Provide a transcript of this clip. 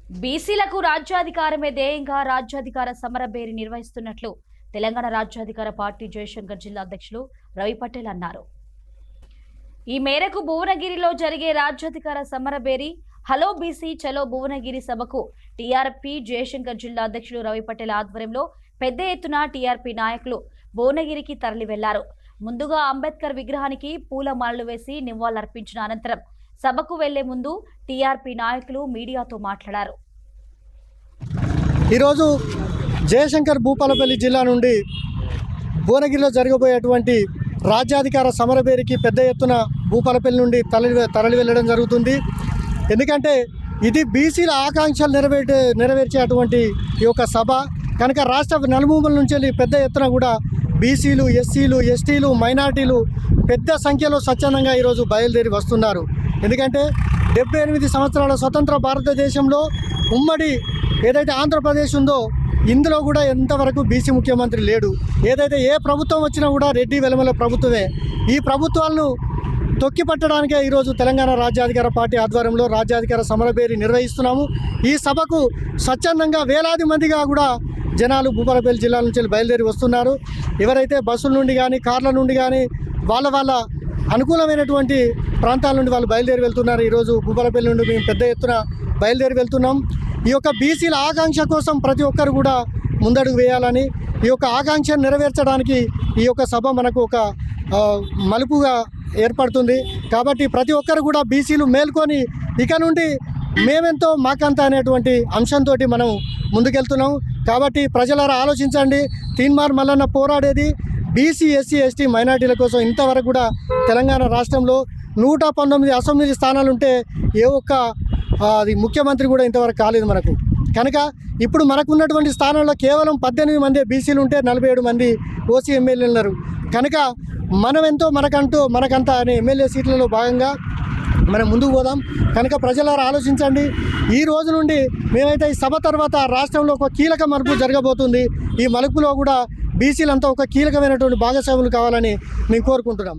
బీసీలకు రాజ్యాధికారమే ధ్యేయంగా రాజ్యాధికార సమరభేరి నిర్వహిస్తున్నట్లు తెలంగాణ రాజ్యాధికార పార్టీ జయశంకర్ జిల్లా అధ్యక్షులు రవి పటేల్ అన్నారు. ఈ మేరకు భువనగిరిలో జరిగే రాజ్యాధికార సమరభేరి హలో బీసీ చలో భువనగిరి సభకు టీఆర్పీ జయశంకర్ జిల్లా అధ్యక్షులు రవి పటేల్ ఆధ్వర్యంలో పెద్ద ఎత్తున టీఆర్పీ నాయకులు భువనగిరికి తరలి వెళ్లారు. ముందుగా అంబేద్కర్ విగ్రహానికి పూలమాలలు వేసి నివాళులర్పించిన అనంతరం సభకు వెళ్లే ముందు టీఆర్పీ నాయకులు మీడియాతో మాట్లాడారు. ఈరోజు జయశంకర్ భూపాలపల్లి జిల్లా నుండి భువనగిరిలో జరగబోయేటువంటి రాజ్యాధికార సమరభేరికి పెద్ద ఎత్తున భూపాలపల్లి నుండి తరలి వెళ్ళడం జరుగుతుంది. ఎందుకంటే ఇది బీసీల ఆకాంక్షలు నెరవేర్చేటువంటి ఈ యొక్క సభ కనుక రాష్ట్ర నలుమూలల నుంచి వెళ్ళి పెద్ద ఎత్తున కూడా బీసీలు, ఎస్సీలు, ఎస్టీలు, మైనార్టీలు పెద్ద సంఖ్యలో స్వచ్ఛందంగా ఈరోజు బయలుదేరి వస్తున్నారు. ఎందుకంటే 78 సంవత్సరాల స్వతంత్ర భారతదేశంలో ఉమ్మడి ఏదైతే ఆంధ్రప్రదేశ్ ఉందో ఇందులో కూడా ఎంతవరకు బీసీ ముఖ్యమంత్రి లేడు. ఏదైతే ఏ ప్రభుత్వం వచ్చినా కూడా రెడ్డి వెలమల ప్రభుత్వమే. ఈ ప్రభుత్వాలను తొక్కిపట్టడానికే ఈరోజు తెలంగాణ రాజ్యాధికార పార్టీ ఆధ్వర్యంలో రాజ్యాధికార సమరభేరి నిర్వహిస్తున్నాము. ఈ సభకు స్వచ్ఛందంగా వేలాది మందిగా కూడా జనాలు భూపాలపల్లి జిల్లా నుంచి బయలుదేరి వస్తున్నారు. ఎవరైతే బస్సుల నుండి కానీ కార్ల నుండి కానీ వాళ్ళ అనుకూలమైనటువంటి ప్రాంతాల నుండి వాళ్ళు బయలుదేరి వెళ్తున్నారు. ఈరోజు భూపాలపల్లి నుండి మేము పెద్ద ఎత్తున బయలుదేరి వెళ్తున్నాం. ఈ యొక్క బీసీల ఆకాంక్ష కోసం ప్రతి ఒక్కరు కూడా ముందడుగు వేయాలని, ఈ యొక్క ఆకాంక్షను నెరవేర్చడానికి ఈ యొక్క సభ మనకు ఒక మలుపుగా ఏర్పడుతుంది. కాబట్టి ప్రతి ఒక్కరు కూడా బీసీలు మేల్కొని ఇక నుండి మేమెంతో మాకంత అనేటువంటి అంశంతో మనం ముందుకెళ్తున్నాం. కాబట్టి ప్రజలారా ఆలోచించండి. తీన్మార్ మల్లన్న పోరాడేది బీసీ, ఎస్సీ, ఎస్టీ, మైనార్టీల కోసం. ఇంతవరకు కూడా తెలంగాణ రాష్ట్రంలో 119 అసెంబ్లీ స్థానాలు ఉంటే ఏ ఒక్క అది ముఖ్యమంత్రి కూడా ఇంతవరకు కాలేదు మనకు. కనుక ఇప్పుడు మనకు ఉన్నటువంటి స్థానాల్లో కేవలం 18 మంది బీసీలు ఉంటే 47 మంది ఓసీ ఎమ్మెల్యేలు ఉన్నారు. కనుక మనం ఎంతో మనకంతా అనే ఎమ్మెల్యే సీట్లలో భాగంగా మనం ముందుకు పోదాం. కనుక ప్రజలారా ఆలోచించండి. ఈ రోజు నుండి మేమైతే ఈ సభ తర్వాత రాష్ట్రంలో ఒక కీలక మలుపు జరగబోతుంది. ఈ మలుపులో కూడా బీసీలంతా ఒక కీలకమైనటువంటి భాగస్వాములు కావాలని మేము కోరుకుంటున్నాం.